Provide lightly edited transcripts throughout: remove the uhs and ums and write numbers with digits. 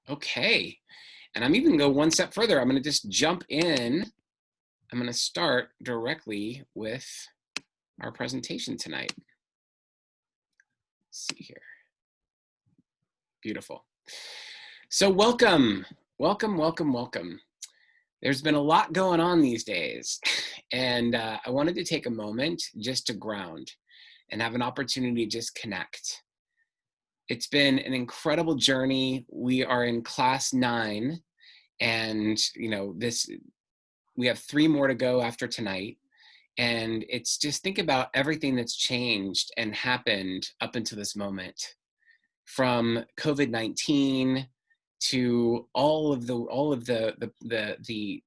Okay. And I'm even gonna go one step further. I'm gonna just jump in. I'm gonna start directly with our presentation tonight. Let's see here. Beautiful. So welcome. There's been a lot going on these days. And I wanted to take a moment just to ground and have an opportunity to just connect. It's been an incredible journey. We are in class 9, and we have 3 more to go after tonight. And it's just think about everything that's changed and happened up until this moment, from COVID-19 to all of the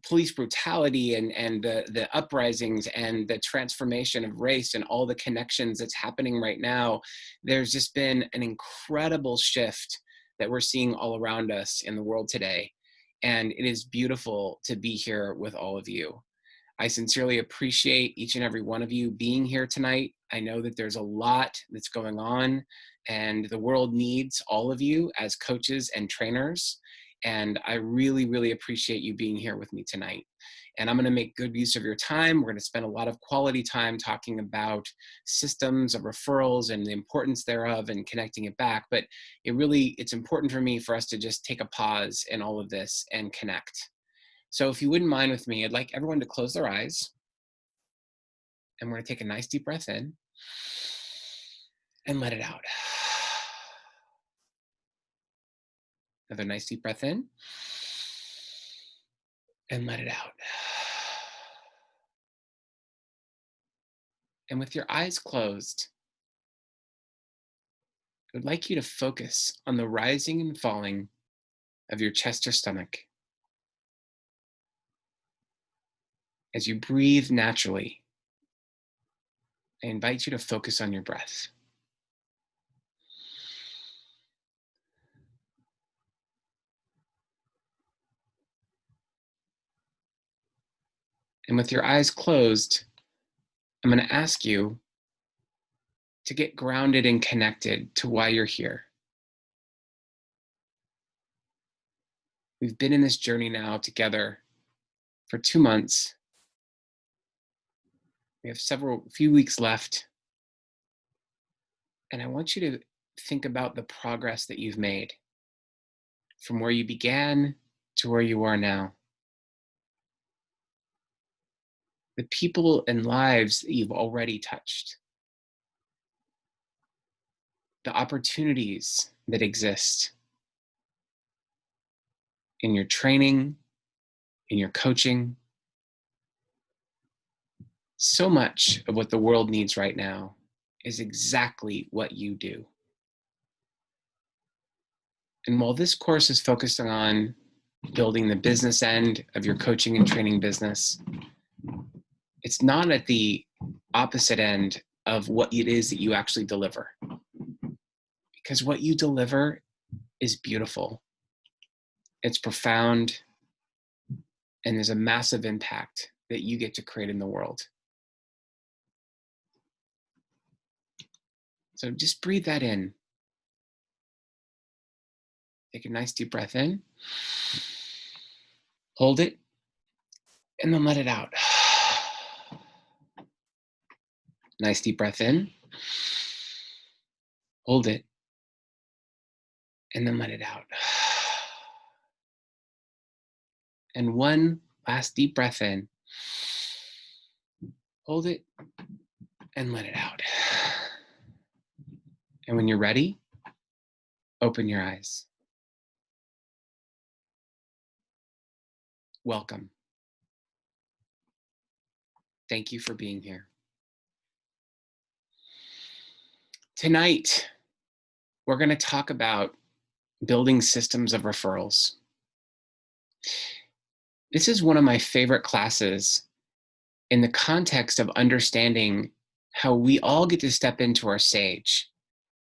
police brutality and the uprisings and the transformation of race and all the connections that's happening right now. There's just been an incredible shift that we're seeing all around us in the world today. And it is beautiful to be here with all of you. I sincerely appreciate each and every one of you being here tonight. I know that there's a lot that's going on, and the world needs all of you as coaches and trainers. And I really, really appreciate you being here with me tonight. And I'm going to make good use of your time. We're going to spend a lot of quality time talking about systems of referrals and the importance thereof and connecting it back. But it's important for me for us to just take a pause in all of this and connect. So if you wouldn't mind with me, I'd like everyone to close their eyes. And we're going to take a nice deep breath in and let it out. Another nice deep breath in and let it out. And with your eyes closed, I would like you to focus on the rising and falling of your chest or stomach. As you breathe naturally, I invite you to focus on your breath. And with your eyes closed, I'm going to ask you to get grounded and connected to why you're here. We've been in this journey now together for 2 months. We have few weeks left. And I want you to think about the progress that you've made from where you began to where you are now. The people and lives that you've already touched. The opportunities that exist in your training, in your coaching. So much of what the world needs right now is exactly what you do. And while this course is focusing on building the business end of your coaching and training business, it's not at the opposite end of what it is that you actually deliver. Because what you deliver is beautiful. It's profound, and there's a massive impact that you get to create in the world. So just breathe that in. Take a nice deep breath in. Hold it, and then let it out. Nice deep breath in. Hold it, and then let it out. And one last deep breath in. Hold it, and let it out. And when you're ready, open your eyes. Welcome. Thank you for being here. Tonight, we're going to talk about building systems of referrals. This is one of my favorite classes in the context of understanding how we all get to step into our sage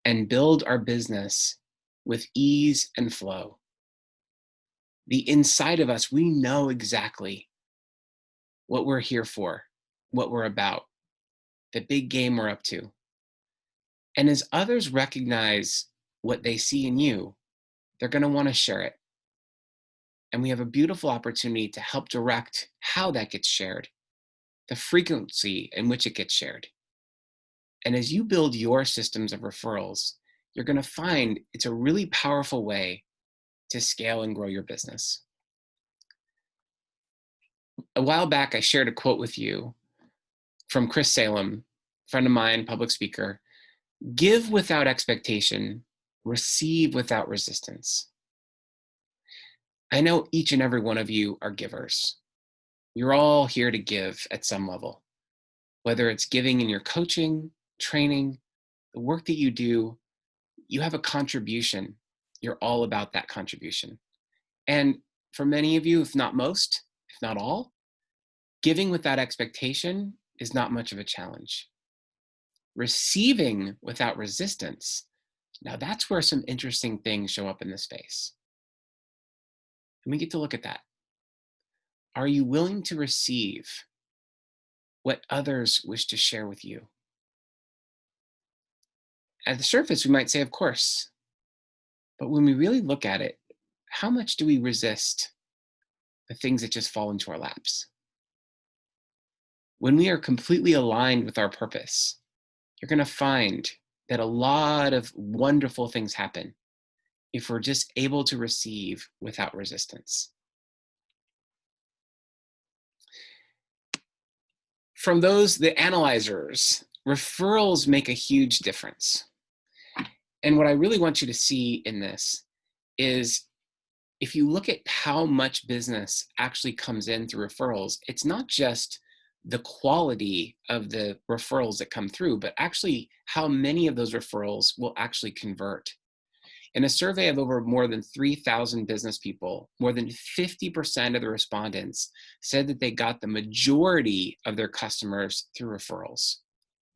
and build our business with ease and flow. The inside of us, we know exactly what we're here for, what we're about, the big game we're up to. And as others recognize what they see in you, they're going to want to share it. And we have a beautiful opportunity to help direct how that gets shared, the frequency in which it gets shared. And as you build your systems of referrals, you're going to find it's a really powerful way to scale and grow your business. A while back, I shared a quote with you from Chris Salem, friend of mine, public speaker. Give without expectation, receive without resistance. I know each and every one of you are givers. You're all here to give at some level, whether it's giving in your coaching, training, the work that you do, you have a contribution. You're all about that contribution. And for many of you, if not most, if not all, giving without expectation is not much of a challenge. Receiving without resistance, now that's where some interesting things show up in this space. And we get to look at that. Are you willing to receive what others wish to share with you? At the surface, we might say, of course. But when we really look at it, how much do we resist the things that just fall into our laps? When we are completely aligned with our purpose, you're going to find that a lot of wonderful things happen if we're just able to receive without resistance. From those, the analyzers, referrals make a huge difference. And what I really want you to see in this is if you look at how much business actually comes in through referrals, it's not just the quality of the referrals that come through, but actually how many of those referrals will actually convert. In a survey of over more than 3,000 business people, more than 50% of the respondents said that they got the majority of their customers through referrals.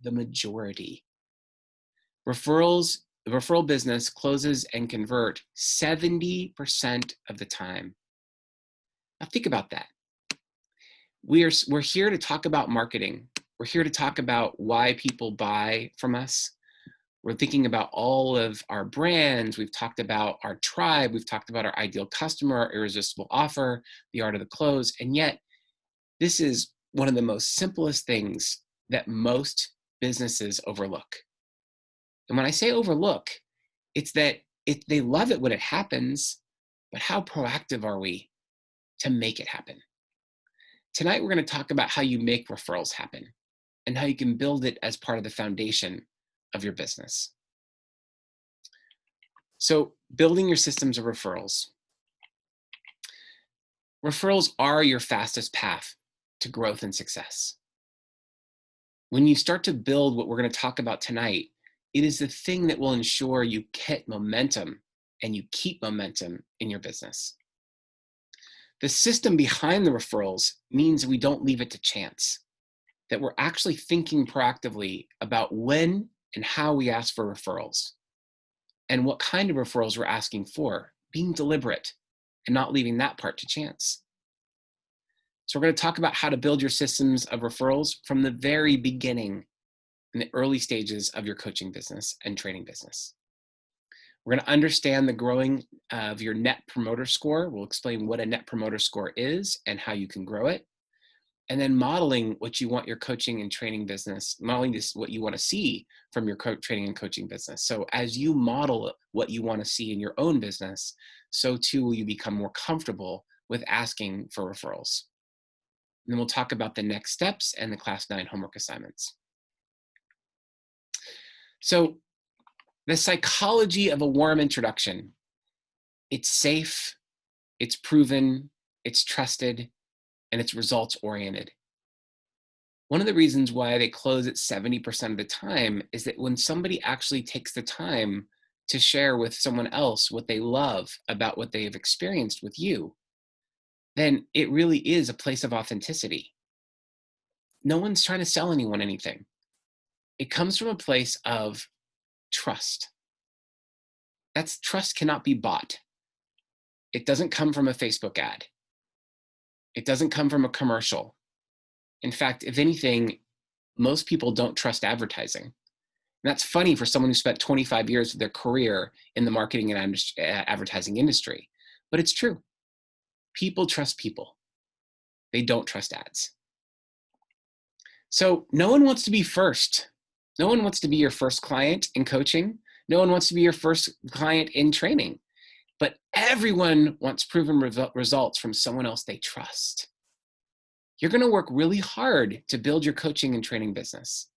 The majority. Referrals, the referral business closes and convert 70% of the time. Now think about that. We're here to talk about marketing. We're here to talk about why people buy from us. We're thinking about all of our brands. We've talked about our tribe. We've talked about our ideal customer, our irresistible offer, the art of the close. And yet, this is one of the most simplest things that most businesses overlook. And when I say overlook, it's that they love it when it happens, but how proactive are we to make it happen? Tonight, we're going to talk about how you make referrals happen and how you can build it as part of the foundation of your business. So, building your systems of referrals. Referrals are your fastest path to growth and success. When you start to build what we're going to talk about tonight, it is the thing that will ensure you get momentum and you keep momentum in your business. The system behind the referrals means we don't leave it to chance, that we're actually thinking proactively about when and how we ask for referrals and what kind of referrals we're asking for, being deliberate and not leaving that part to chance. So we're going to talk about how to build your systems of referrals from the very beginning in the early stages of your coaching business and training business. We're going to understand the growing of your net promoter score. We'll explain what a net promoter score is and how you can grow it. And then modeling what you want your coaching and training business, modeling this, what you want to see from your training and coaching business. So as you model what you want to see in your own business, so too will you become more comfortable with asking for referrals. And then we'll talk about the next steps and the Class 9 homework assignments. So the psychology of a warm introduction. It's safe, it's proven, it's trusted, and it's results oriented. One of the reasons why they close at 70% of the time is that when somebody actually takes the time to share with someone else what they love about what they have experienced with you, then it really is a place of authenticity. No one's trying to sell anyone anything. It comes from a place of trust. That's trust cannot be bought. It doesn't come from a Facebook ad. It doesn't come from a commercial. In fact, if anything, most people don't trust advertising. And that's funny for someone who spent 25 years of their career in the marketing and advertising industry. But it's true. People trust people. They don't trust ads. So no one wants to be first. No one wants to be your first client in coaching. No one wants to be your first client in training. But everyone wants proven results from someone else they trust. You're going to work really hard to build your coaching and training business.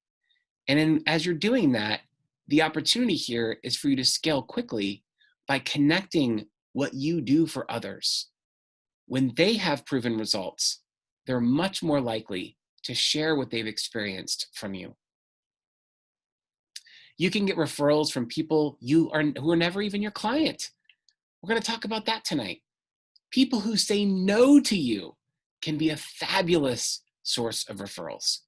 And as you're doing that, the opportunity here is for you to scale quickly by connecting what you do for others. When they have proven results, they're much more likely to share what they've experienced from you. You can get referrals from people who are never even your client. We're going to talk about that tonight. People who say no to you can be a fabulous source of referrals.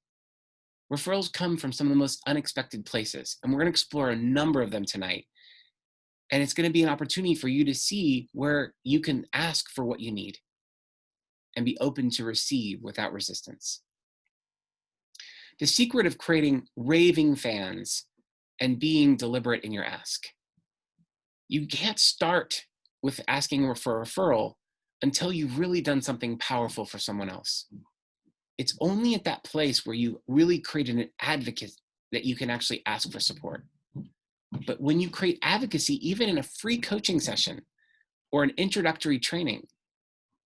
Referrals come from some of the most unexpected places, and we're going to explore a number of them tonight. And it's going to be an opportunity for you to see where you can ask for what you need and be open to receive without resistance. The secret of creating raving fans and being deliberate in your ask. You can't start with asking for a referral until you've really done something powerful for someone else. It's only at that place where you really create an advocate that you can actually ask for support. But when you create advocacy, even in a free coaching session or an introductory training,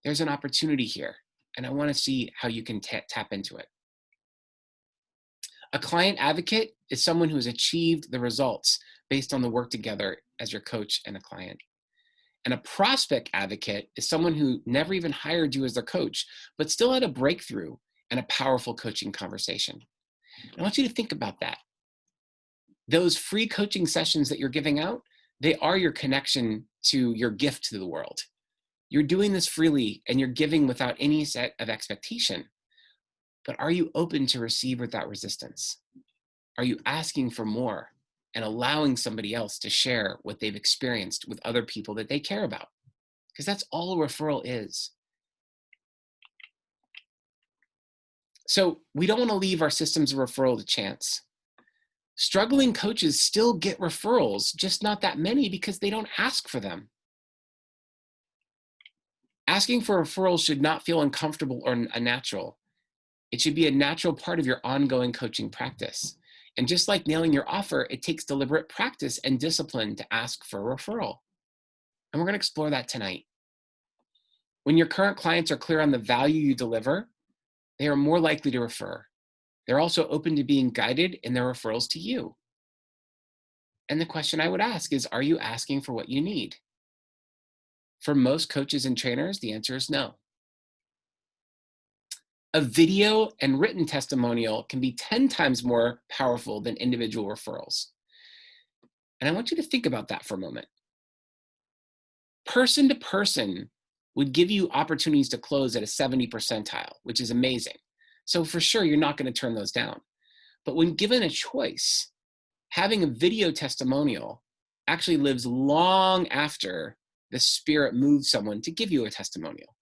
there's an opportunity here. And I want to see how you can tap into it. A client advocate is someone who has achieved the results based on the work together as your coach and a client. And a prospect advocate is someone who never even hired you as their coach, but still had a breakthrough and a powerful coaching conversation. I want you to think about that. Those free coaching sessions that you're giving out, they are your connection to your gift to the world. You're doing this freely and you're giving without any set of expectation. But are you open to receive without resistance? Are you asking for more and allowing somebody else to share what they've experienced with other people that they care about? Because that's all a referral is. So we don't want to leave our systems of referral to chance. Struggling coaches still get referrals, just not that many because they don't ask for them. Asking for referrals should not feel uncomfortable or unnatural. It should be a natural part of your ongoing coaching practice. And just like nailing your offer, it takes deliberate practice and discipline to ask for a referral. And we're going to explore that tonight. When your current clients are clear on the value you deliver, they are more likely to refer. They're also open to being guided in their referrals to you. And the question I would ask is, are you asking for what you need? For most coaches and trainers, the answer is no. A video and written testimonial can be 10 times more powerful than individual referrals. And I want you to think about that for a moment. Person to person would give you opportunities to close at a 70 percentile, which is amazing. So for sure, you're not going to turn those down. But when given a choice, having a video testimonial actually lives long after the spirit moves someone to give you a testimonial.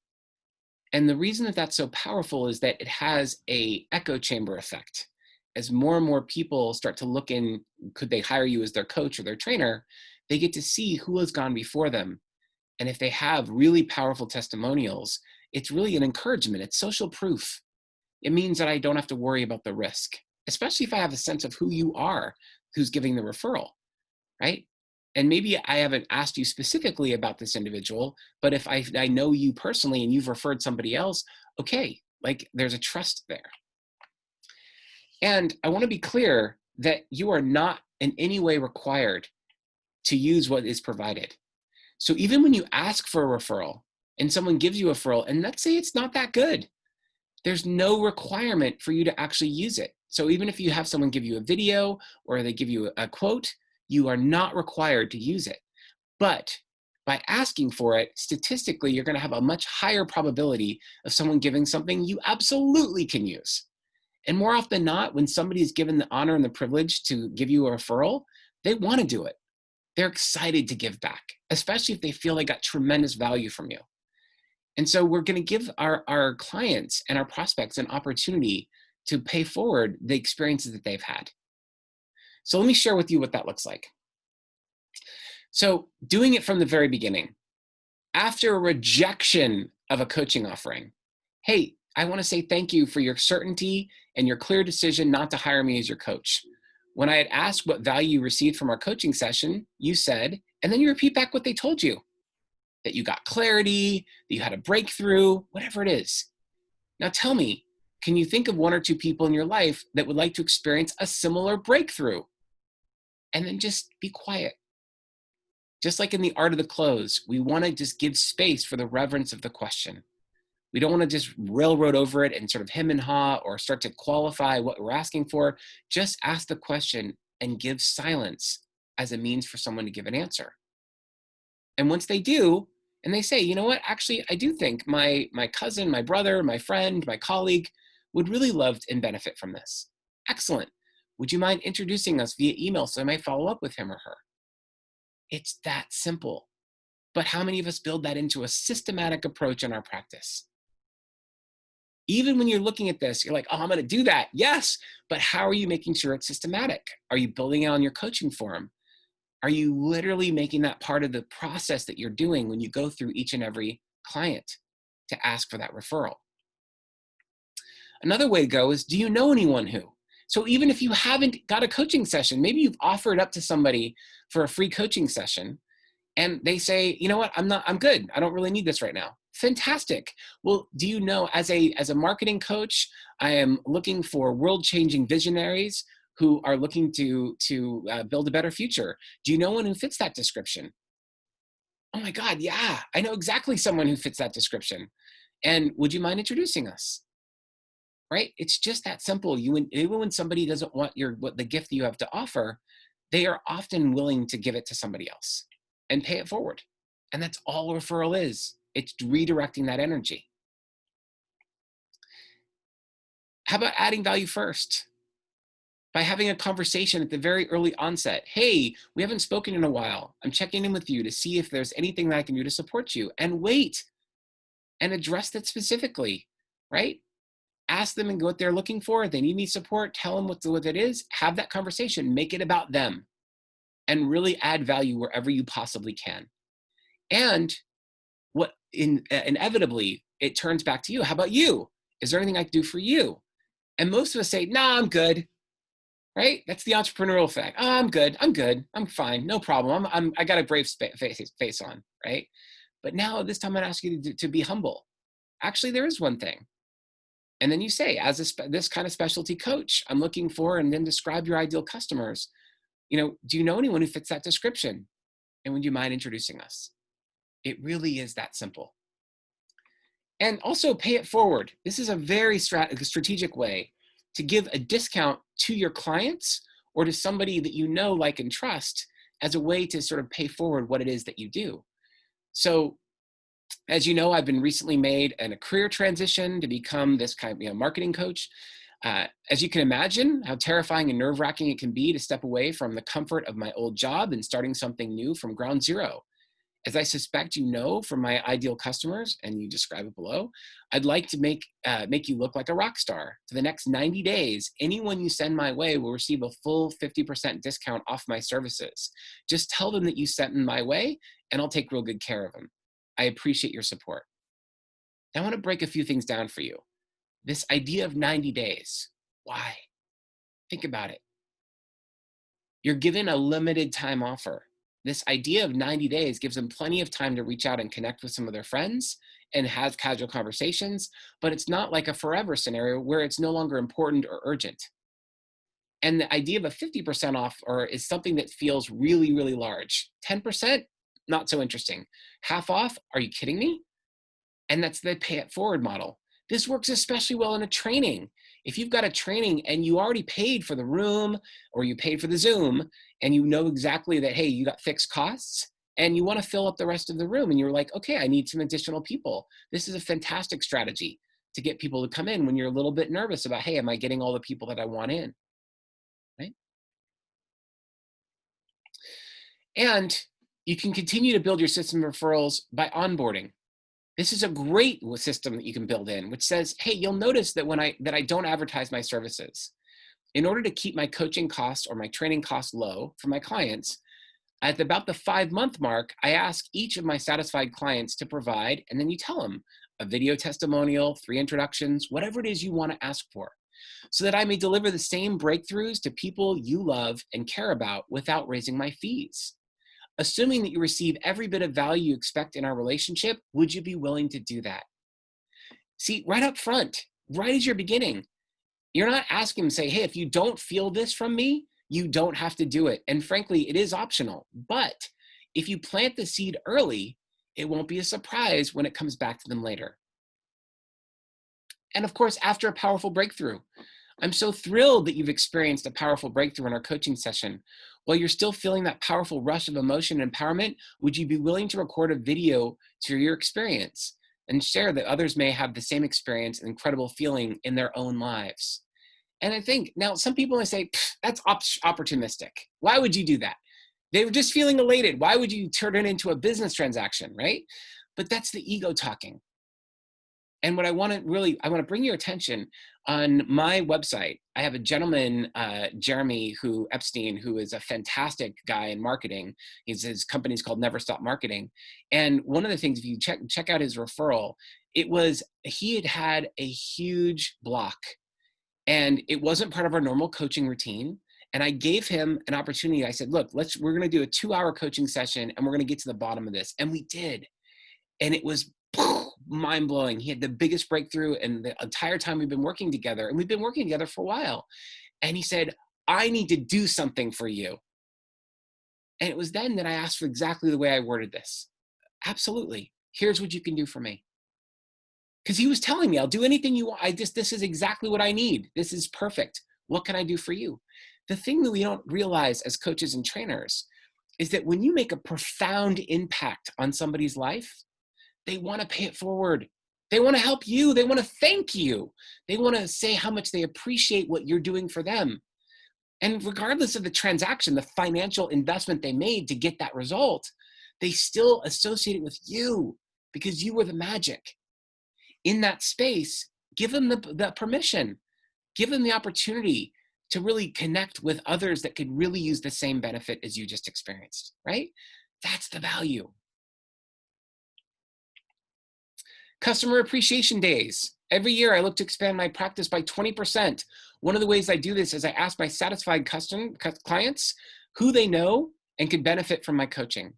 And the reason that that's so powerful is that it has an echo chamber effect. As more and more people start to look in, could they hire you as their coach or their trainer, they get to see who has gone before them. And if they have really powerful testimonials, it's really an encouragement. It's social proof. It means that I don't have to worry about the risk, especially if I have a sense of who you are, who's giving the referral, right? And maybe I haven't asked you specifically about this individual, but if I know you personally and you've referred somebody else, okay, like there's a trust there. And I want to be clear that you are not in any way required to use what is provided. So even when you ask for a referral and someone gives you a referral, and let's say it's not that good, there's no requirement for you to actually use it. So even if you have someone give you a video or they give you a quote, you are not required to use it. But by asking for it, statistically, you're going to have a much higher probability of someone giving something you absolutely can use. And more often than not, when somebody is given the honor and the privilege to give you a referral, they want to do it. They're excited to give back, especially if they feel they got tremendous value from you. And so we're going to give our clients and our prospects an opportunity to pay forward the experiences that they've had. So let me share with you what that looks like. So doing it from the very beginning, after a rejection of a coaching offering, hey, I want to say thank you for your certainty and your clear decision not to hire me as your coach. When I had asked what value you received from our coaching session, you said, and then you repeat back what they told you, that you got clarity, that you had a breakthrough, whatever it is. Now tell me, can you think of one or two people in your life that would like to experience a similar breakthrough? And then just be quiet. Just like in the art of the close, we want to just give space for the reverence of the question. We don't want to just railroad over it and sort of hem and haw or start to qualify what we're asking for. Just ask the question and give silence as a means for someone to give an answer. And once they do, and they say, you know what, actually, I do think my cousin, my brother, my friend, my colleague would really love and benefit from this. Excellent. Would you mind introducing us via email so I might follow up with him or her? It's that simple. But how many of us build that into a systematic approach in our practice? Even when you're looking at this, you're like, oh, I'm going to do that. Yes. But how are you making sure it's systematic? Are you building it on your coaching forum? Are you literally making that part of the process that you're doing when you go through each and every client to ask for that referral? Another way to go is, do you know anyone who? So even if you haven't got a coaching session, maybe you've offered up to somebody for a free coaching session and they say, you know what, I'm good. I don't really need this right now. Fantastic. Well, do you know, as a marketing coach, I am looking for world-changing visionaries who are looking to build a better future. Do you know anyone who fits that description? Oh my God, yeah, I know exactly someone who fits that description. And would you mind introducing us? Right? It's just that simple. Even when somebody doesn't want what the gift that you have to offer, they are often willing to give it to somebody else and pay it forward. And that's all referral is. It's redirecting that energy. How about adding value first? By having a conversation at the very early onset. Hey, we haven't spoken in a while. I'm checking in with you to see if there's anything that I can do to support you. And wait and address that specifically, right? Ask them and what they're looking for. If they need any support, tell them what it is. Have that conversation. Make it about them and really add value wherever you possibly can. And inevitably, it turns back to you. How about you? Is there anything I can do for you? And most of us say, nah, I'm good. Right? That's the entrepreneurial effect. Oh, I'm good. I'm fine. No problem. I got a brave face on, right? But now this time I'd ask you to be humble. Actually, there is one thing. And then you say, as this kind of specialty coach, I'm looking for, and then describe your ideal customers. Do you know anyone who fits that description? And would you mind introducing us? It really is that simple. And also pay it forward. This is a very strategic way to give a discount to your clients or to somebody that you know, like, and trust as a way to sort of pay forward what it is that you do. So as you know, I've been recently made in a career transition to become this kind of marketing coach. As you can imagine, how terrifying and nerve-wracking it can be to step away from the comfort of my old job and starting something new from ground zero. As I suspect you know from my ideal customers, and you describe it below, I'd like to make you look like a rock star. For the next 90 days, anyone you send my way will receive a full 50% discount off my services. Just tell them that you sent them my way, and I'll take real good care of them. I appreciate your support. I want to break a few things down for you. This idea of 90 days, why? Think about it. You're given a limited time offer. This idea of 90 days gives them plenty of time to reach out and connect with some of their friends and have casual conversations, but it's not like a forever scenario where it's no longer important or urgent. And the idea of a 50% off is something that feels really, really large. 10%, not so interesting. Half off, are you kidding me? And that's the pay it forward model. This works especially well in a training. If you've got a training and you already paid for the room or you paid for the Zoom and you know exactly that, hey, you got fixed costs and you want to fill up the rest of the room and you're like, okay, I need some additional people. This is a fantastic strategy to get people to come in when you're a little bit nervous about, hey, am I getting all the people that I want in, right? And you can continue to build your system of referrals by onboarding. This is a great system that you can build in, which says, hey, you'll notice that that I don't advertise my services. In order to keep my coaching costs or my training costs low for my clients, at about the 5-month mark, I ask each of my satisfied clients to provide, and then you tell them a video testimonial, 3 introductions, whatever it is you want to ask for, so that I may deliver the same breakthroughs to people you love and care about without raising my fees. Assuming that you receive every bit of value you expect in our relationship, would you be willing to do that? See, right up front, right as you're beginning, you're not asking them, say, hey, if you don't feel this from me, you don't have to do it. And frankly, it is optional. But if you plant the seed early, it won't be a surprise when it comes back to them later. And of course, after a powerful breakthrough, I'm so thrilled that you've experienced a powerful breakthrough in our coaching session. While you're still feeling that powerful rush of emotion and empowerment, would you be willing to record a video to your experience and share that others may have the same experience and incredible feeling in their own lives? And I think now some people may say, that's opportunistic. Why would you do that? They were just feeling elated. Why would you turn it into a business transaction, right? But that's the ego talking. And what I want to bring your attention on my website. I have a gentleman, Jeremy Epstein, who is a fantastic guy in marketing. His company's called Never Stop Marketing. And one of the things, if you check out his referral, he had a huge block, and it wasn't part of our normal coaching routine. And I gave him an opportunity. I said, look, we're going to do a 2-hour coaching session, and we're going to get to the bottom of this. And we did. And it was mind-blowing. He had the biggest breakthrough in the entire time we've been working together. And we've been working together for a while. And he said, I need to do something for you. And it was then that I asked for exactly the way I worded this. Absolutely. Here's what you can do for me. Because he was telling me, I'll do anything you want. This is exactly what I need. This is perfect. What can I do for you? The thing that we don't realize as coaches and trainers is that when you make a profound impact on somebody's life, they want to pay it forward. They want to help you. They want to thank you. They want to say how much they appreciate what you're doing for them. And regardless of the transaction, the financial investment they made to get that result, they still associate it with you because you were the magic. In that space, give them the permission. Give them the opportunity to really connect with others that could really use the same benefit as you just experienced, right? That's the value. Customer appreciation days. Every year, I look to expand my practice by 20%. One of the ways I do this is I ask my satisfied clients who they know and could benefit from my coaching.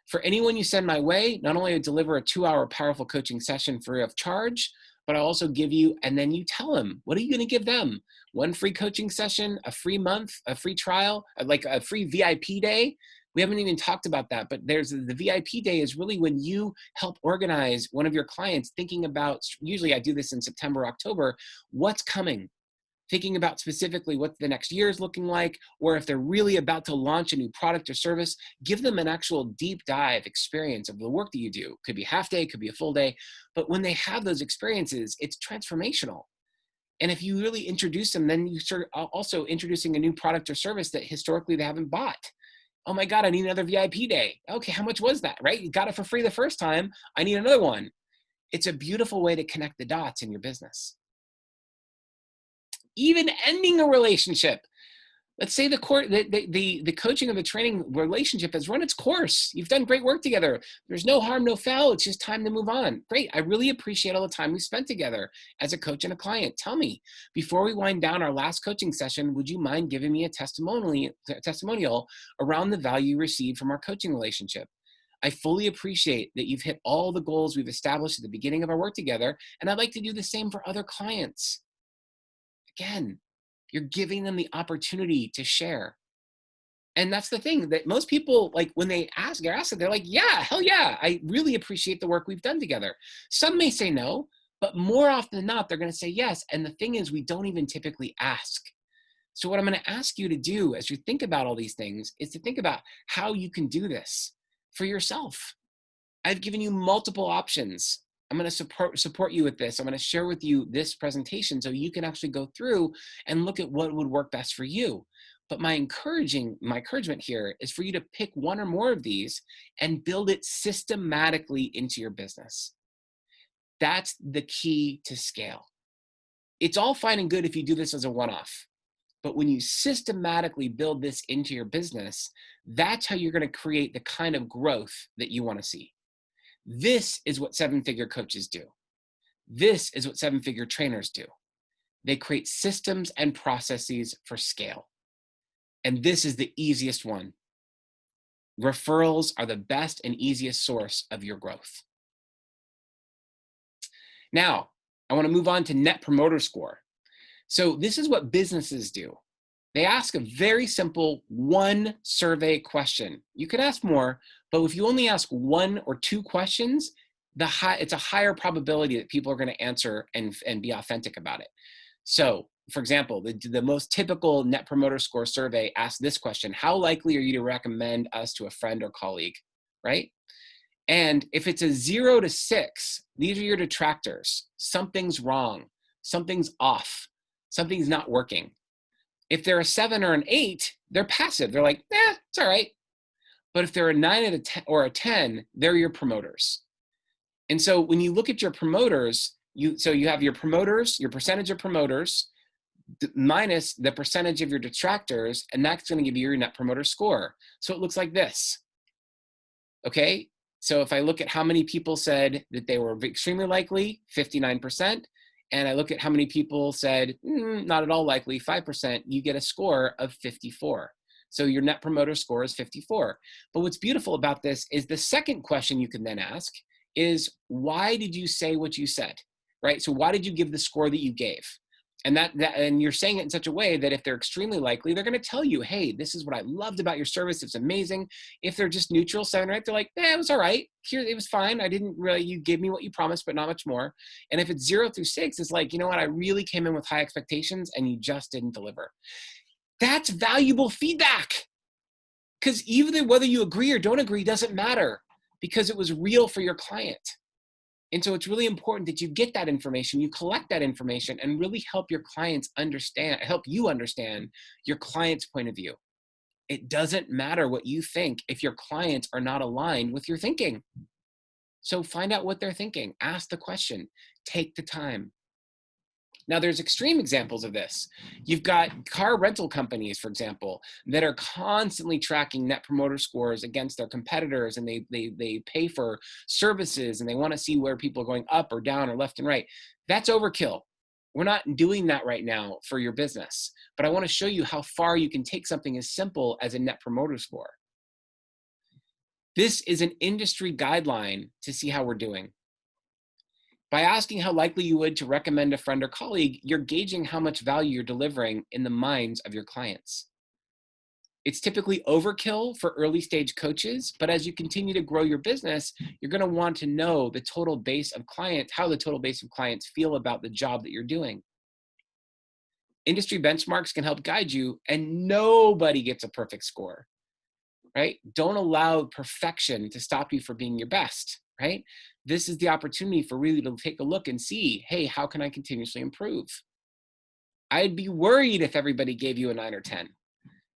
For anyone you send my way, not only I deliver a 2-hour powerful coaching session free of charge, but I also give you, and then you tell them, what are you going to give them? 1 free coaching session, a free month, a free trial, like a free VIP day. We haven't even talked about that, but there's the VIP day is really when you help organize one of your clients thinking about, usually I do this in September, October, what's coming, thinking about specifically what the next year is looking like, or if they're really about to launch a new product or service, give them an actual deep dive experience of the work that you do. Could be half day, could be a full day, but when they have those experiences, it's transformational. And if you really introduce them, then you start also introducing a new product or service that historically they haven't bought. Oh my God, I need another VIP day. Okay, how much was that, right? You got it for free the first time. I need another one. It's a beautiful way to connect the dots in your business. Even ending a relationship. Let's say the coaching or the training relationship has run its course. You've done great work together. There's no harm, no foul. It's just time to move on. Great. I really appreciate all the time we spent together as a coach and a client. Tell me, before we wind down our last coaching session, would you mind giving me a testimonial around the value you received from our coaching relationship? I fully appreciate that you've hit all the goals we've established at the beginning of our work together, and I'd like to do the same for other clients. Again, you're giving them the opportunity to share. And that's the thing that most people, like when they're asked it, they're like, yeah, hell yeah, I really appreciate the work we've done together. Some may say no, but more often than not, they're going to say yes. And the thing is, we don't even typically ask. So what I'm going to ask you to do as you think about all these things is to think about how you can do this for yourself. I've given you multiple options. I'm going to support you with this. I'm going to share with you this presentation so you can actually go through and look at what would work best for you. But my encouragement here is for you to pick one or more of these and build it systematically into your business. That's the key to scale. It's all fine and good if you do this as a one-off. But when you systematically build this into your business, that's how you're going to create the kind of growth that you want to see. This is what seven-figure coaches do. This is what seven-figure trainers do. They create systems and processes for scale. And this is the easiest one. Referrals are the best and easiest source of your growth. Now, I want to move on to Net Promoter Score. So this is what businesses do. They ask a very simple one survey question. You could ask more, but if you only ask one or two questions, it's a higher probability that people are going to answer and be authentic about it. So, for example, the most typical Net Promoter Score survey asks this question: how likely are you to recommend us to a friend or colleague, right? And if it's a 0 to 6, these are your detractors. Something's wrong. Something's off. Something's not working. If they're a 7 or an 8, they're passive. They're like, it's all right. But if they're a 9 or a 10, they're your promoters. And so when you look at your promoters, you have your promoters, your percentage of promoters, minus the percentage of your detractors, and that's going to give you your Net Promoter Score. So it looks like this. Okay? So if I look at how many people said that they were extremely likely, 59%, and I look at how many people said, not at all likely, 5%, you get a score of 54. So your Net Promoter Score is 54. But what's beautiful about this is the second question you can then ask is, why did you say what you said, right? So why did you give the score that you gave? And and you're saying it in such a way that if they're extremely likely, they're going to tell you, hey, this is what I loved about your service. It's amazing. If they're just neutral, 7 or 8, they're like, it was all right. Here, it was fine. I didn't really, you gave me what you promised, but not much more. And if it's 0 through 6, it's like, you know what? I really came in with high expectations and you just didn't deliver. That's valuable feedback. Because even whether you agree or don't agree doesn't matter, because it was real for your client. And so it's really important that you get that information, you collect that information, and really help your clients help you understand your client's point of view. It doesn't matter what you think if your clients are not aligned with your thinking. So find out what they're thinking, ask the question, take the time. Now, there's extreme examples of this. You've got car rental companies, for example, that are constantly tracking Net Promoter Scores against their competitors, and they pay for services, and they want to see where people are going up or down or left and right. That's overkill. We're not doing that right now for your business. But I want to show you how far you can take something as simple as a Net Promoter Score. This is an industry guideline to see how we're doing. By asking how likely you would to recommend a friend or colleague, you're gauging how much value you're delivering in the minds of your clients. It's typically overkill for early stage coaches, but as you continue to grow your business, you're going to want to know the total base of clients, how the total base of clients feel about the job that you're doing. Industry benchmarks can help guide you, and nobody gets a perfect score, right? Don't allow perfection to stop you from being your best, right? This is the opportunity for really to take a look and see, hey, how can I continuously improve? I'd be worried if everybody gave you a 9 or 10,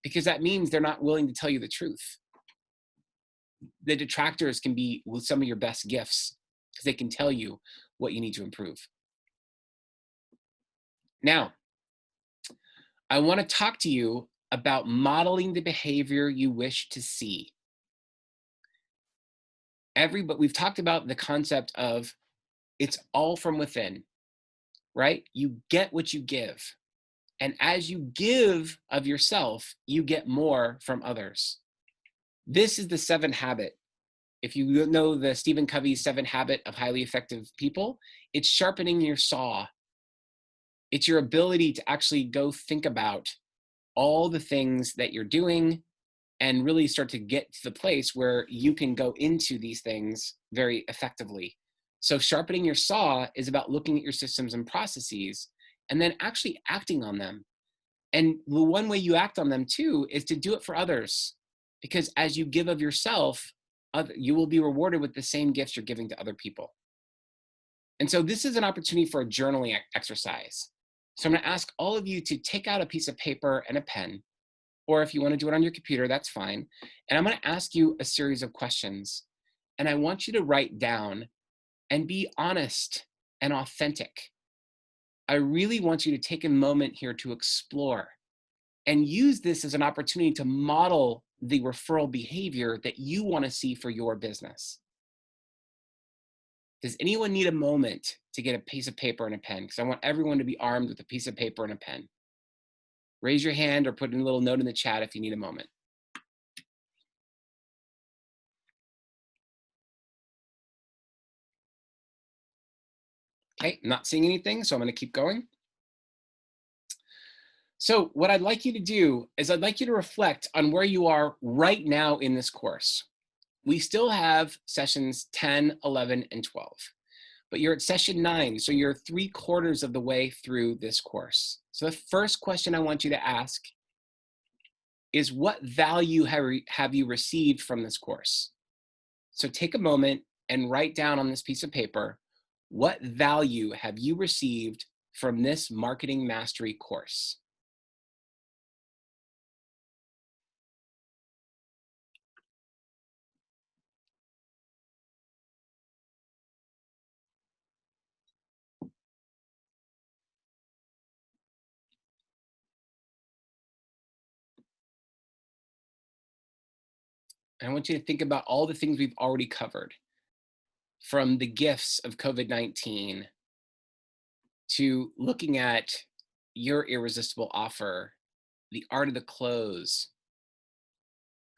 because that means they're not willing to tell you the truth. The detractors can be with some of your best gifts because they can tell you what you need to improve. Now, I want to talk to you about modeling the behavior you wish to see. But we've talked about the concept of it's all from within, right? You get what you give. And as you give of yourself, you get more from others. This is the 7 habit. If you know the Stephen Covey's 7 habit of highly effective people, it's sharpening your saw. It's your ability to actually go think about all the things that you're doing and really start to get to the place where you can go into these things very effectively. So sharpening your saw is about looking at your systems and processes and then actually acting on them. And the one way you act on them too is to do it for others, because as you give of yourself, you will be rewarded with the same gifts you're giving to other people. And so this is an opportunity for a journaling exercise. So I'm going to ask all of you to take out a piece of paper and a pen, or if you want to do it on your computer, that's fine. And I'm going to ask you a series of questions. And I want you to write down and be honest and authentic. I really want you to take a moment here to explore. and use this as an opportunity to model the referral behavior that you want to see for your business. Does anyone need a moment to get a piece of paper and a pen? Because I want everyone to be armed with a piece of paper and a pen. Raise your hand or put in a little note in the chat if you need a moment. Okay, I'm not seeing anything, so I'm going to keep going. So what I'd like you to do is I'd like you to reflect on where you are right now in this course. We still have sessions 10, 11, and 12, but you're at session 9, so you're 3/4 of the way through this course. So the first question I want you to ask is, what value have you received from this course? So take a moment and write down on this piece of paper, what value have you received from this marketing mastery course? And I want you to think about all the things we've already covered, from the gifts of COVID-19 to looking at your irresistible offer, the art of the close,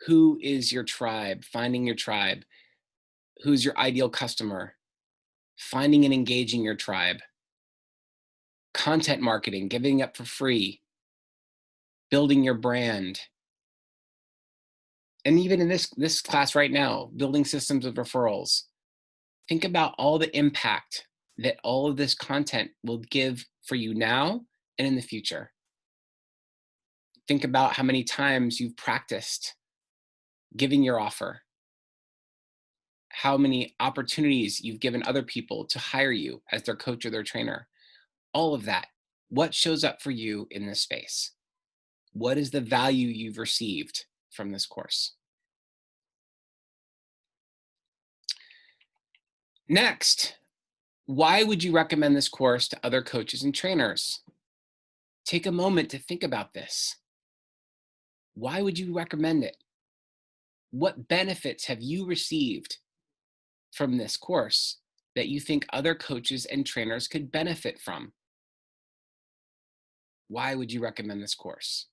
who is your tribe, finding your tribe, who's your ideal customer, finding and engaging your tribe, content marketing, giving up for free, building your brand. And even in this class right now, building systems of referrals. Think about all the impact that all of this content will give for you now and in the future. Think about how many times you've practiced giving your offer, how many opportunities you've given other people to hire you as their coach or their trainer. All of that. What shows up for you in this space? What is the value you've received from this course? Next, why would you recommend this course to other coaches and trainers? Take a moment to think about this. Why would you recommend it? What benefits have you received from this course that you think other coaches and trainers could benefit from? Why would you recommend this course?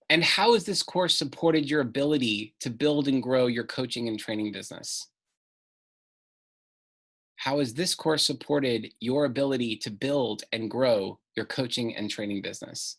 And how has this course supported your ability to build and grow your coaching and training business? How has this course supported your ability to build and grow your coaching and training business?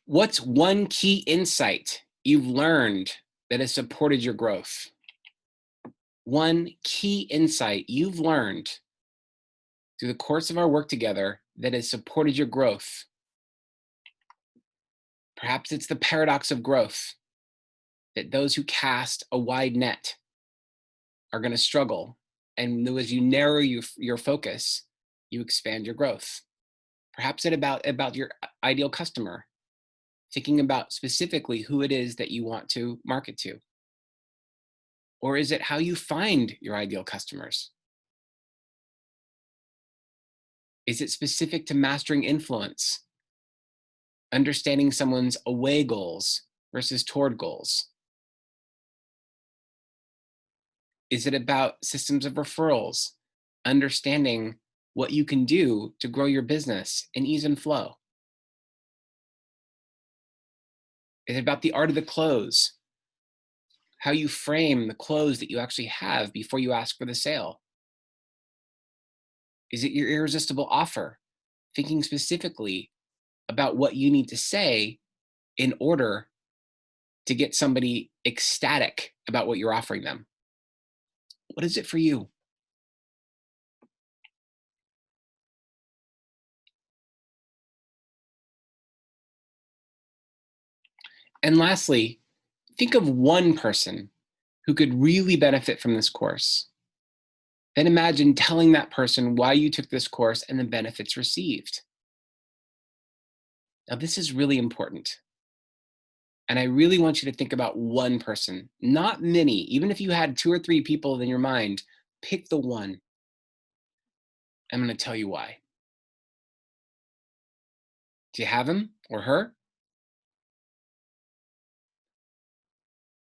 What's one key insight you've learned that has supported your growth? One key insight you've learned through the course of our work together that has supported your growth. Perhaps it's the paradox of growth, that those who cast a wide net are going to struggle. And as you narrow your focus, you expand your growth. Perhaps it's about your ideal customer, thinking about specifically who it is that you want to market to. Or is it how you find your ideal customers? Is it specific to mastering influence, understanding someone's away goals versus toward goals? Is it about systems of referrals, understanding what you can do to grow your business in ease and flow? Is it about the art of the close, how you frame the close that you actually have before you ask for the sale? Is it your irresistible offer, thinking specifically about what you need to say in order to get somebody ecstatic about what you're offering them? What is it for you? And lastly, think of one person who could really benefit from this course. Then imagine telling that person why you took this course and the benefits received. Now, this is really important. And I really want you to think about one person, not many. Even if you had 2 or 3 people in your mind, pick the one. I'm going to tell you why. Do you have him or her?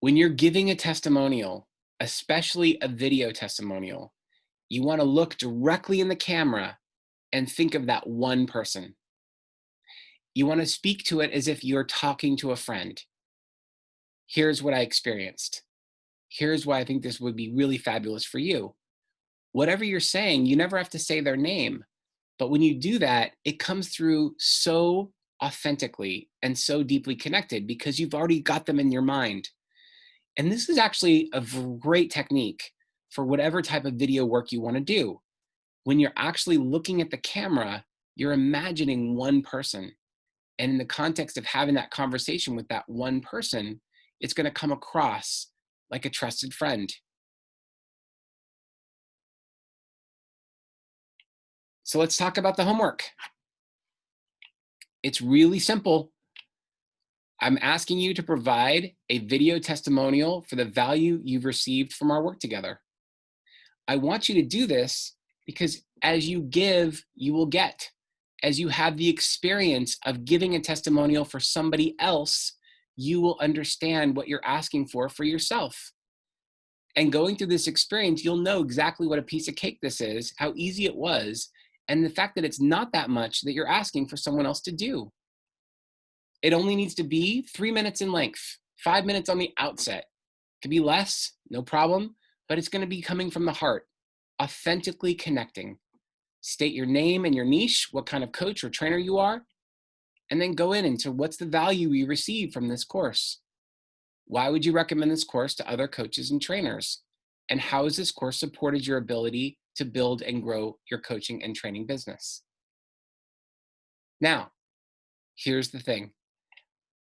When you're giving a testimonial, especially a video testimonial, you want to look directly in the camera and think of that one person. You want to speak to it as if you're talking to a friend. Here's what I experienced. Here's why I think this would be really fabulous for you. Whatever you're saying, you never have to say their name. But when you do that, it comes through so authentically and so deeply connected because you've already got them in your mind. And this is actually a great technique for whatever type of video work you want to do. When you're actually looking at the camera, you're imagining one person. And in the context of having that conversation with that one person, it's going to come across like a trusted friend. So let's talk about the homework. It's really simple. I'm asking you to provide a video testimonial for the value you've received from our work together. I want you to do this because as you give, you will get. As you have the experience of giving a testimonial for somebody else, you will understand what you're asking for yourself. And going through this experience, you'll know exactly what a piece of cake this is, how easy it was, and the fact that it's not that much that you're asking for someone else to do. It only needs to be 3 minutes in length, 5 minutes on the outset. It could be less, no problem, but it's going to be coming from the heart, authentically connecting. State your name and your niche, what kind of coach or trainer you are, and then go into what's the value you receive from this course. Why would you recommend this course to other coaches and trainers? And how has this course supported your ability to build and grow your coaching and training business? Now, here's the thing.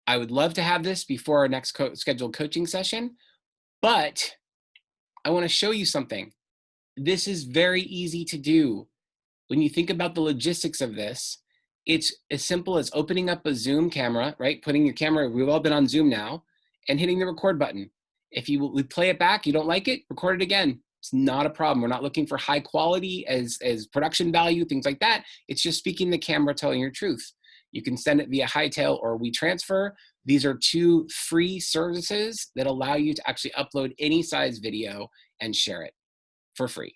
I would love to have this before our next scheduled coaching session, but I want to show you something. This is very easy to do. When you think about the logistics of this, it's as simple as opening up a Zoom camera, right? Putting your camera, we've all been on Zoom now, and hitting the record button. If we play it back, you don't like it, record it again. It's not a problem. We're not looking for high quality as production value, things like that. It's just speaking the camera, telling your truth. You can send it via Hightail or WeTransfer. These are 2 free services that allow you to actually upload any size video and share it for free.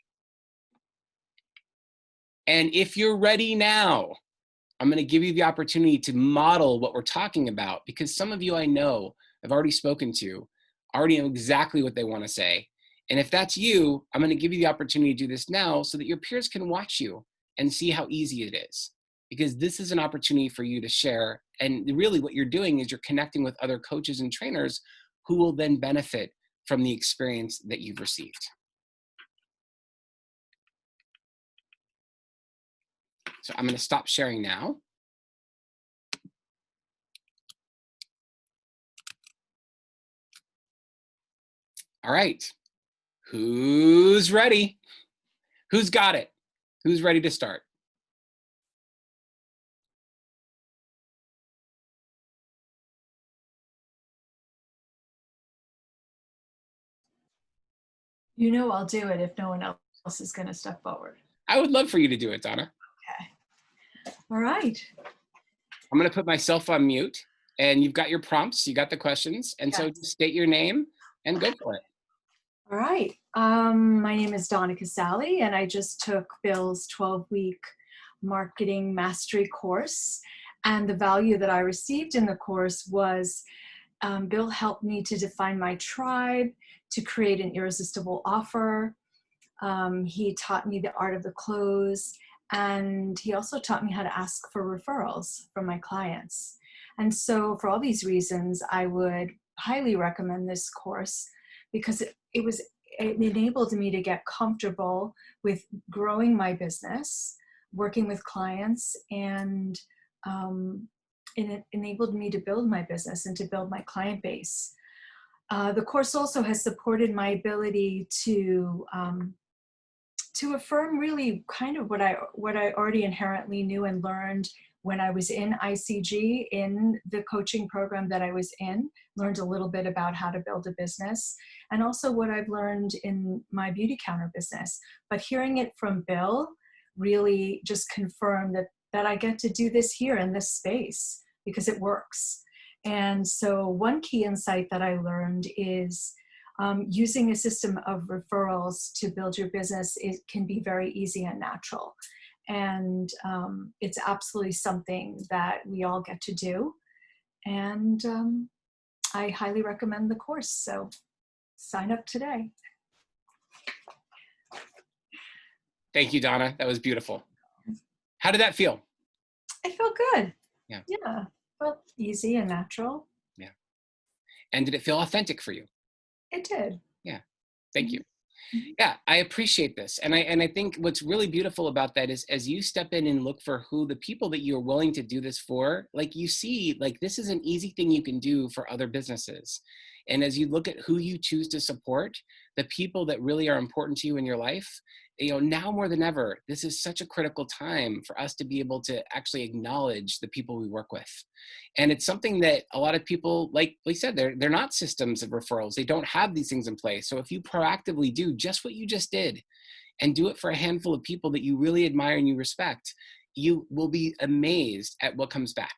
And if you're ready now, I'm going to give you the opportunity to model what we're talking about, because some of you I know I've already spoken to, already know exactly what they want to say. And if that's you, I'm going to give you the opportunity to do this now so that your peers can watch you and see how easy it is. Because this is an opportunity for you to share. And really what you're doing is you're connecting with other coaches and trainers who will then benefit from the experience that you've received. So I'm going to stop sharing now. All right. Who's ready? Who's got it? Who's ready to start? You know I'll do it if no one else is going to step forward. I would love for you to do it, Donna. Okay. All right. I'm going to put myself on mute, and you've got your prompts, you got the questions, and Yes. so just state your name and go for it. All right. My name is Donna Casali, and I just took Bill's 12-week marketing mastery course. And the value that I received in the course was Bill helped me to define my tribe, to create an irresistible offer. He taught me the art of the close, and he also taught me how to ask for referrals from my clients. And so for all these reasons, I would highly recommend this course because it enabled me to get comfortable with growing my business, working with clients, and it enabled me to build my business and to build my client base. The course also has supported my ability to affirm really kind of what I already inherently knew and learned when I was in ICG, in the coaching program that I was in. Learned a little bit about how to build a business, and also what I've learned in my beauty counter business. But hearing it from Bill really just confirmed that I get to do this here in this space because it works. And so one key insight that I learned is using a system of referrals to build your business, it can be very easy and natural. And it's absolutely something that we all get to do. And I highly recommend the course. So sign up today. Thank you, Donna. That was beautiful. How did that feel? I feel good. Yeah. Yeah. Felt easy and natural. Yeah. And did it feel authentic for you? It did. Yeah. Thank you. Yeah, I appreciate this. And I think what's really beautiful about that is as you step in and look for who the people that you're willing to do this for, like you see, like this is an easy thing you can do for other businesses. And as you look at who you choose to support, the people that really are important to you in your life, you know, now more than ever, this is such a critical time for us to be able to actually acknowledge the people we work with. And it's something that a lot of people, like we said, they're not systems of referrals. They don't have these things in place. So if you proactively do just what you just did and do it for a handful of people that you really admire and you respect, you will be amazed at what comes back.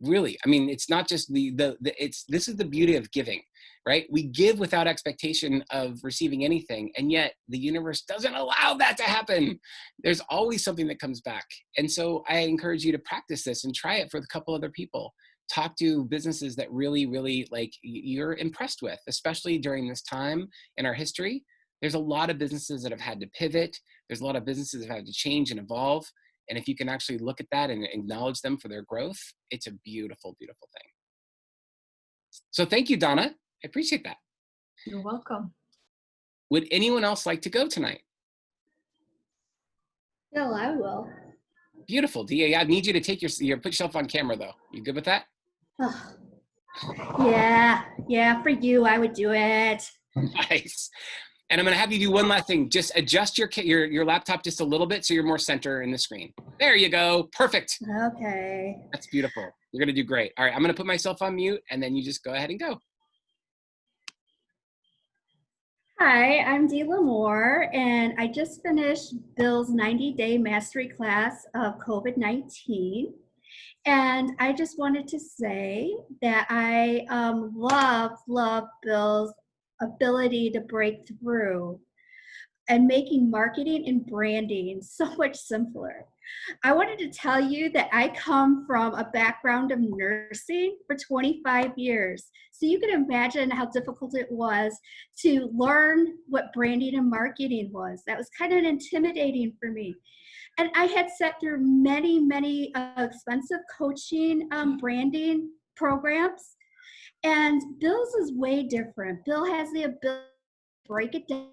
Really, I mean, it's not just this is the beauty of giving, right? We give without expectation of receiving anything, and yet the universe doesn't allow that to happen. There's always something that comes back. And so I encourage you to practice this and try it for a couple other people. Talk to businesses that really, really like you're impressed with, especially during this time in our history. There's a lot of businesses that have had to pivot. There's a lot of businesses that have had to change and evolve. And if you can actually look at that and acknowledge them for their growth, it's a beautiful, beautiful thing. So thank you, Donna. I appreciate that. You're welcome. Would anyone else like to go tonight? No, I will. Beautiful. Dia, I need you to take put yourself on camera though. You good with that? Oh. Yeah, for you, I would do it. Nice. And I'm going to have you do one last thing. Just adjust your laptop just a little bit so you're more center in the screen. There you go. Perfect. Okay. That's beautiful. You're going to do great. All right, I'm going to put myself on mute and then you just go ahead and go. Hi, I'm Dee Lamore, and I just finished Bill's 90-day mastery class of COVID-19. And I just wanted to say that I love Bill's ability to break through and making marketing and branding so much simpler. I wanted to tell you that I come from a background of nursing for 25 years. So you can imagine how difficult it was to learn what branding and marketing was. That was kind of intimidating for me. And I had sat through many expensive coaching branding programs. And Bill's is way different. Bill has the ability to break it down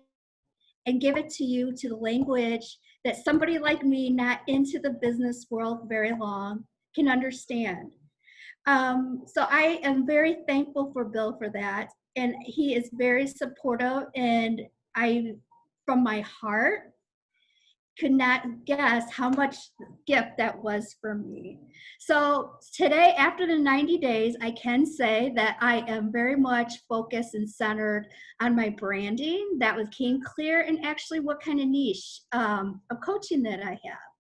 and give it to you to the language that somebody like me, not into the business world very long, can understand. So I am very thankful for Bill for that. And he is very supportive, and I, from my heart, could not guess how much gift that was for me. So today, after the 90 days, I can say that I am very much focused and centered on my branding. That became clear, and actually what kind of niche of coaching that I have.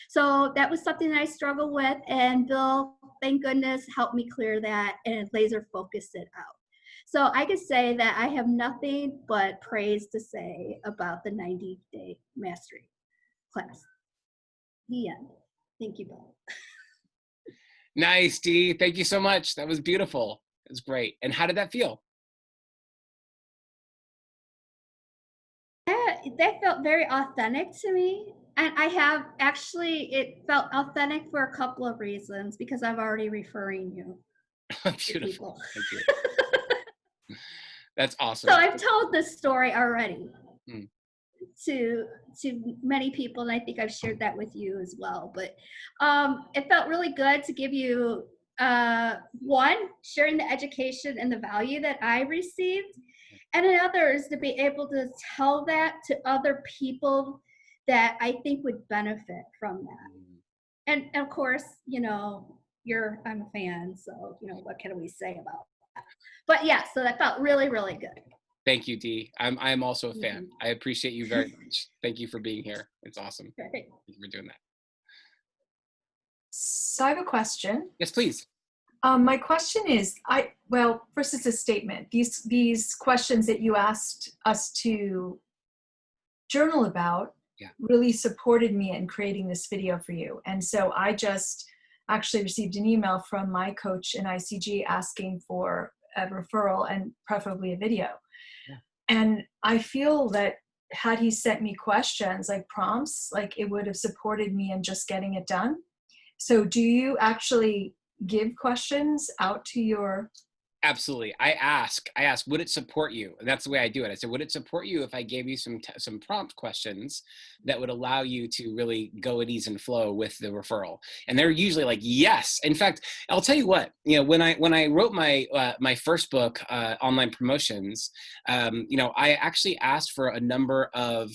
So that was something that I struggled with, and Bill, thank goodness, helped me clear that and laser focus it out. So I could say that I have nothing but praise to say about the 90-day mastery class. The end. Thank you, Bill. Nice, Dee. Thank you so much. That was beautiful. It was great. And how did that feel? That felt very authentic to me. And I have actually, it felt authentic for a couple of reasons, because I'm already referring you. Beautiful. Thank you. That's So awesome. I've told this story already Mm. to many people, and I think I've shared that with you as well. But it felt really good to give you one, sharing the education and the value that I received, and another is to be able to tell that to other people that I think would benefit from that. And of course, I'm a fan, so what can we say about that? But yeah, so that felt really, really good. Thank you, Dee. I'm also a fan. Mhm. I appreciate you very much. Thank you for being here. It's awesome. Great. Thank you for doing that. So I have a question. Yes, please. My question is, first it's a statement. These questions that you asked us to journal about Yeah. really supported me in creating this video for you. And so I just actually received an email from my coach in ICG asking for a referral and preferably a video. Yeah. And I feel that had he sent me questions like prompts, like it would have supported me in just getting it done. So do you actually give questions out to your... Absolutely. I ask, would it support you? And that's the way I do it. I said, would it support you if I gave you some prompt questions that would allow you to really go at ease and flow with the referral? And they're usually like, yes. In fact, I'll tell you what, when I wrote my my first book, Online Promotions, I actually asked for a number of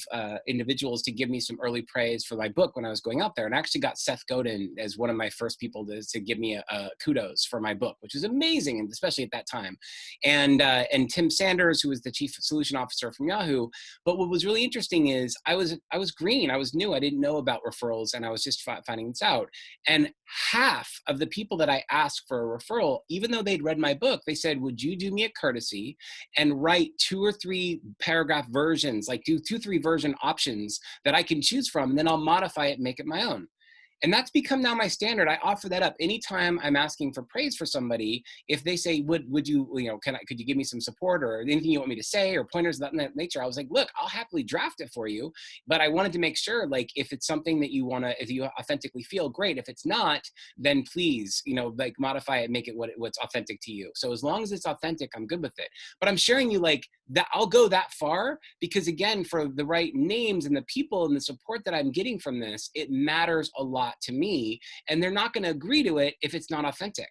individuals to give me some early praise for my book when I was going out there, and I actually got Seth Godin as one of my first people to give me a kudos for my book, which was amazing, and especially at that time, and Tim Sanders, who was the chief solution officer from Yahoo. But what was really interesting is I was green, I was new, I didn't know about referrals, and I was just finding this out. And half of the people that I asked for a referral, even though they'd read my book, they said, would you do me a courtesy and write 2 or 3 paragraph versions, like do 2-3 version options that I can choose from, and then I'll modify it and make it my own. And that's become now my standard. I offer that up anytime I'm asking for praise for somebody. If they say, would you, could you give me some support or anything you want me to say or pointers of that nature? I was like, look, I'll happily draft it for you. But I wanted to make sure, like, if it's something that you want to, if you authentically feel, great. If it's not, then please, modify it, make it what's authentic to you. So as long as it's authentic, I'm good with it. But I'm sharing you like that. I'll go that far because, again, for the right names and the people and the support that I'm getting from this, it matters a lot to me, and they're not going to agree to it if it's not authentic.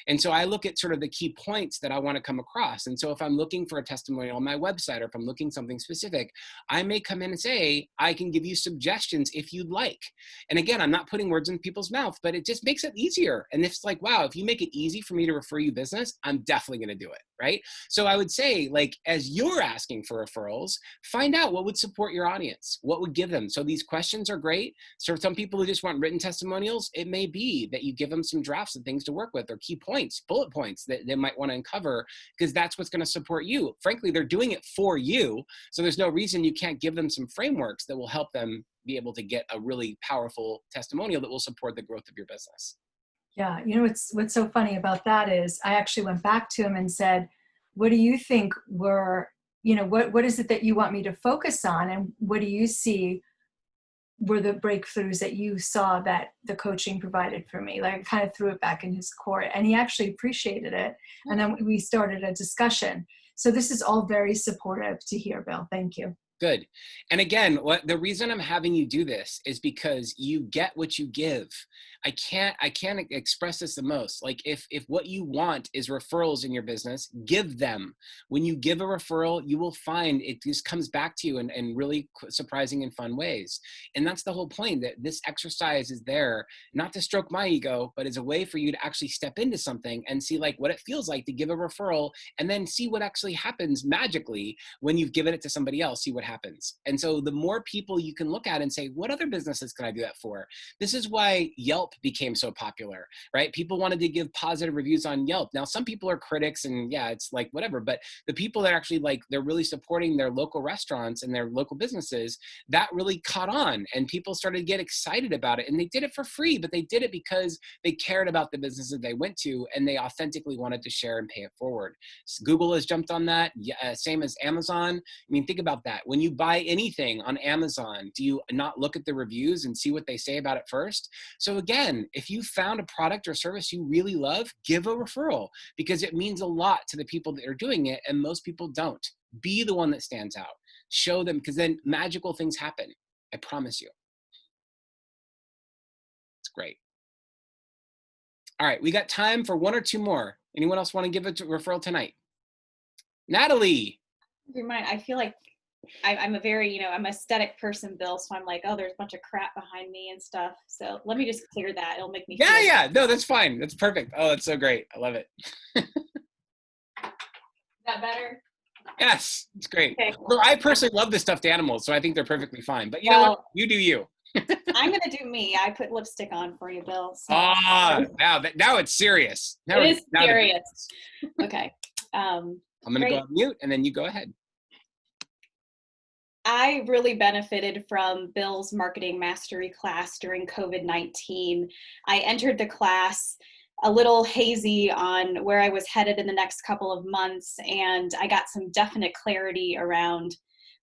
And so I look at sort of the key points that I want to come across. And so if I'm looking for a testimonial on my website, or if I'm looking something specific, I may come in and say, I can give you suggestions if you'd like. And again, I'm not putting words in people's mouth, but it just makes it easier. And it's like, wow, if you make it easy for me to refer you business, I'm definitely going to do it, right? So I would say, like, as you're asking for referrals, find out what would support your audience, what would give them. So these questions are great. So for some people who just want written testimonials, it may be that you give them some drafts of things to work with, or key points, bullet points that they might want to uncover, because that's what's going to support you. Frankly, they're doing it for you. So there's no reason you can't give them some frameworks that will help them be able to get a really powerful testimonial that will support the growth of your business. Yeah, what's so funny about that is I actually went back to him and said, what do you think were, what is it that you want me to focus on? And what do you see were the breakthroughs that you saw that the coaching provided for me? Like, I kind of threw it back in his court, and he actually appreciated it. And then we started a discussion. So this is all very supportive to hear, Bill. Thank you. Good. And again, the reason I'm having you do this is because you get what you give. I can't express this the most. Like, if what you want is referrals in your business, give them. When you give a referral, you will find it just comes back to you in really surprising and fun ways. And that's the whole point, that this exercise is there not to stroke my ego, but as a way for you to actually step into something and see like what it feels like to give a referral, and then see what actually happens magically when you've given it to somebody else, see what happens. And so the more people you can look at and say, what other businesses can I do that for? This is why Yelp became so popular, right? People wanted to give positive reviews on Yelp. Now, some people are critics and yeah, it's like whatever, but the people that actually like, they're really supporting their local restaurants and their local businesses, that really caught on and people started to get excited about it. And they did it for free, but they did it because they cared about the businesses they went to and they authentically wanted to share and pay it forward. Google has jumped on that. Yeah, same as Amazon. I mean, think about that. When you buy anything on Amazon, do you not look at the reviews and see what they say about it first? So again, if you found a product or service you really love, give a referral, because it means a lot to the people that are doing it, and most people don't. Be the one that stands out. Show them, because then magical things happen. I promise you. It's great. All right, we got time for one or two more. Anyone else want to give a referral tonight? Natalie. I feel like I'm a very, I'm an aesthetic person, Bill. So I'm like, oh, there's a bunch of crap behind me and stuff. So let me just clear that. It'll make me feel Yeah. No, that's fine. That's perfect. Oh, that's so great. I love it. Is that better? Yes, it's great. Okay. Well, I personally love the stuffed animals, so I think they're perfectly fine. But you know what? You do you. I'm going to do me. I put lipstick on for you, Bill. So. Now it's serious. Now it is serious. Okay. I'm going to go on mute, and then you go ahead. I really benefited from Bill's marketing mastery class during COVID-19. I entered the class a little hazy on where I was headed in the next couple of months, and I got some definite clarity around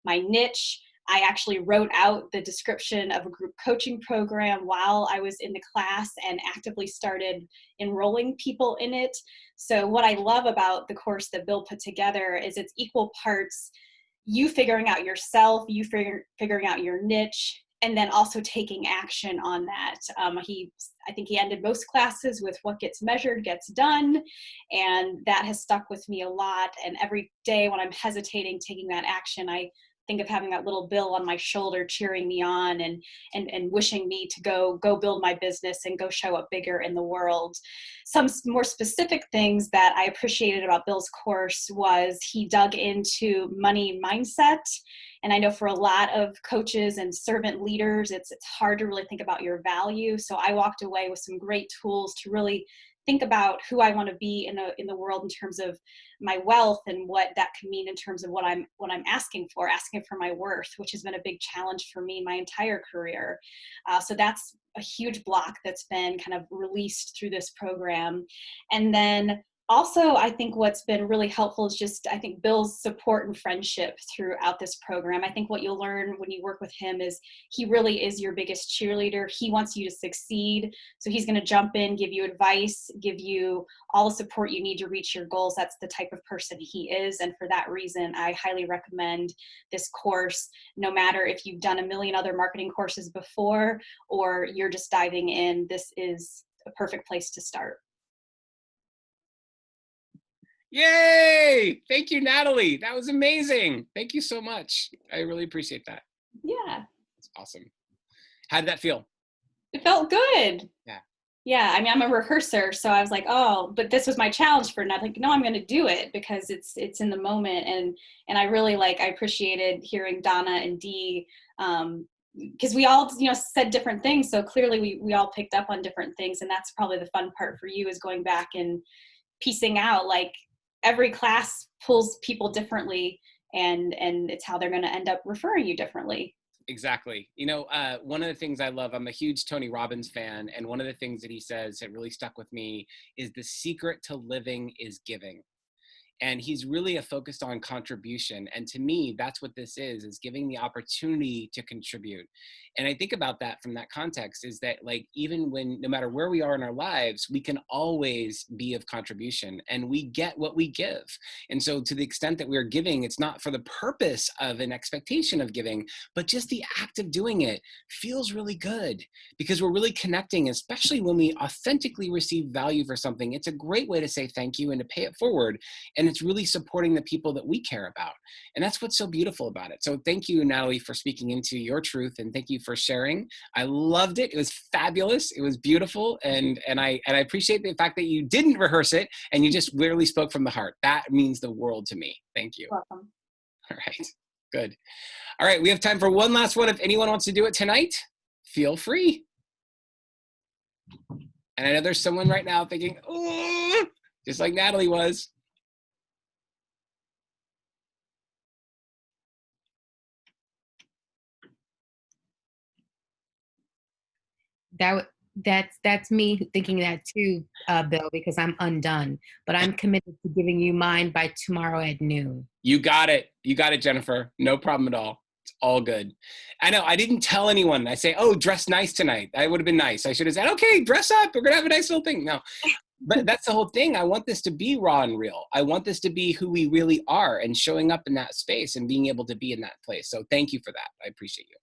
my niche. I actually wrote out the description of a group coaching program while I was in the class and actively started enrolling people in it. So what I love about the course that Bill put together is it's equal parts you figuring out yourself, you figuring out your niche, and then also taking action on that. I think he ended most classes with what gets measured gets done, and that has stuck with me a lot. And every day when I'm hesitating taking that action, I think of having that little Bill on my shoulder cheering me on and wishing me to go build my business and go show up bigger in the world. Some more specific things that I appreciated about Bill's course was he dug into money mindset. And I know for a lot of coaches and servant leaders, it's hard to really think about your value. So I walked away with some great tools to really think about who I want to be in the world in terms of my wealth and what that can mean in terms of what I'm asking for my worth, which has been a big challenge for me my entire career. So that's a huge block that's been kind of released through this program. And then also, I think what's been really helpful is just, I think, Bill's support and friendship throughout this program. I think what you'll learn when you work with him is he really is your biggest cheerleader. He wants you to succeed. So he's going to jump in, give you advice, give you all the support you need to reach your goals. That's the type of person he is. And for that reason, I highly recommend this course, no matter if you've done a million other marketing courses before or you're just diving in. This is a perfect place to start. Yay! Thank you, Natalie. That was amazing. Thank you so much. I really appreciate that. Yeah. It's awesome. How did that feel? It felt good. Yeah. Yeah. I mean, I'm a rehearser, so I was like, oh, but this was my challenge for not like, no, I'm going to do it because it's in the moment. And I really I appreciated hearing Donna and Dee, because we all, said different things. So clearly we all picked up on different things. And that's probably the fun part for you is going back and piecing out every class pulls people differently and it's how they're going to end up referring you differently. Exactly. One of the things I love, I'm a huge Tony Robbins fan. And one of the things that he says that really stuck with me is the secret to living is giving. And he's really focused on contribution. And to me, that's what this is giving the opportunity to contribute. And I think about that from that context is that even when, no matter where we are in our lives, we can always be of contribution and we get what we give. And so to the extent that we're giving, it's not for the purpose of an expectation of giving, but just the act of doing it feels really good because we're really connecting, especially when we authentically receive value for something. It's a great way to say thank you and to pay it forward. And it's really supporting the people that we care about. And that's what's so beautiful about it. So thank you, Natalie, for speaking into your truth. And thank you for sharing. I loved it. It was fabulous. It was beautiful. And I appreciate the fact that you didn't rehearse it and you just literally spoke from the heart. That means the world to me. Thank you. Welcome. All right. Good. All right. We have time for one last one. If anyone wants to do it tonight, feel free. And I know there's someone right now thinking, oh, just like Natalie was. That's me thinking that too, Bill, because I'm undone. But I'm committed to giving you mine by tomorrow at noon. You got it. You got it, Jennifer. No problem at all. It's all good. I know I didn't tell anyone. I say, oh, dress nice tonight. I would have been nice. I should have said, okay, dress up. We're going to have a nice little thing. No, but that's the whole thing. I want this to be raw and real. I want this to be who we really are and showing up in that space and being able to be in that place. So thank you for that. I appreciate you.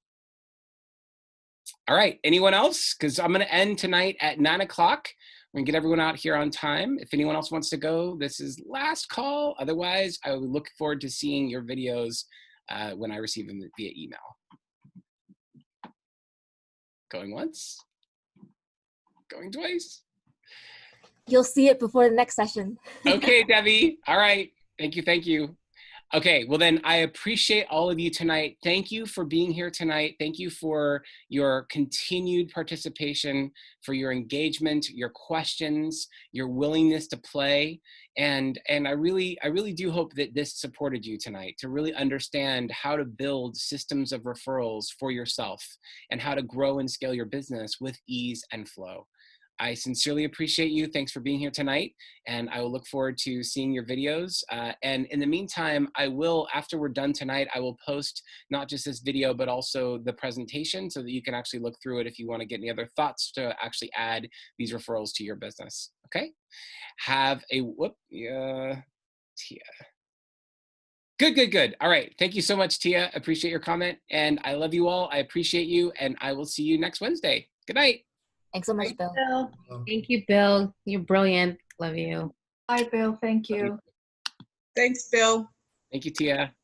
All right. Anyone else? Because I'm going to end tonight at 9 o'clock. We're going to get everyone out here on time. If anyone else wants to go, this is last call. Otherwise, I would look forward to seeing your videos when I receive them via email. Going once, going twice. You'll see it before the next session. Okay, Debbie. All right. Thank you. Thank you. Okay, well then I appreciate all of you tonight. Thank you for being here tonight. Thank you for your continued participation, for your engagement, your questions, your willingness to play. And I really do hope that this supported you tonight to really understand how to build systems of referrals for yourself and how to grow and scale your business with ease and flow. I sincerely appreciate you. Thanks for being here tonight. And I will look forward to seeing your videos. And in the meantime, I will, after we're done tonight, I will post not just this video, but also the presentation so that you can actually look through it if you want to get any other thoughts to actually add these referrals to your business. Okay? Have a, Tia. Good. All right. Thank you so much, Tia. Appreciate your comment. And I love you all. I appreciate you. And I will see you next Wednesday. Good night. Thanks so much, Bill. Thank you, Bill. You're brilliant. Love you. Bye, Bill. Thank you. Thanks, Bill. Thank you, Tia.